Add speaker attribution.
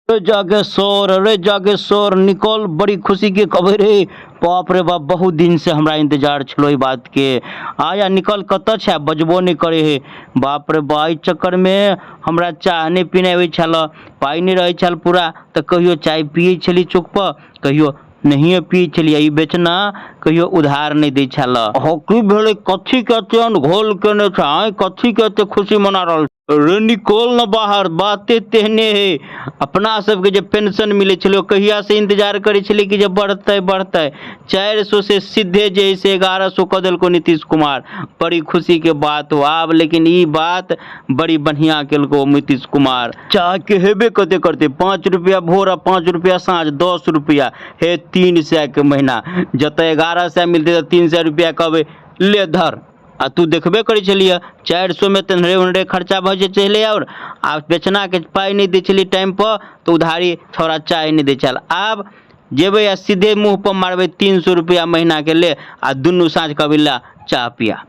Speaker 1: रे जागेश्वर निकल, बड़ी खुशी के खबर है। बाप रे बाप, बहुत दिन से हमरा इंतजार छलो ई बात के। आया निकल, कत छे, बजबो नहीं करे है। बाप रे बा, चक्कर में हमरा चाय नहीं पीने हुई छल, पाई नहीं रहे छल पूरा, तो कहियो चाय पिए छली चौक पर, कहियो नहीं पी छलिए। ई बेचना कहियो उधार नहीं दै छल। हो की भेले, कथी कहते अनघोल केने छे, कथी कहते खुशी मना रहल। रे निकल न बाहर, बाते तेहने है। अपना सबके जे पेंशन मिले छलो, कहिया से इंतजार करे छले कि जे बढ़ते बढ़ते 400 से सीधे जे से 1100 क देलको नीतीश कुमार। बड़ी खुशी के बात हो आब, लेकिन ई बात बड़ी बढ़िया केलको नीतीश कुमार। चाय के हेबे कते करते 5 रुपया भोर, 5 रुपया साँझ, 10 रुपया हे 300 के महीना। जते 1100 मिलते तो 300 रुपया कहबे ले धर। आ तू देखबे करी छलिए 400 में तनरे उनरे खर्चा भ चले, और आ बेचना के पाई नहीं दे छली टाइम पर, तो उधारी थोड़ा चाय नहीं दे चल। आब जेबे आ सीधे मुँह पर मारबे 300 रुपया महीना के ले, आ दुनू साँझ कभी ला चाह पिया।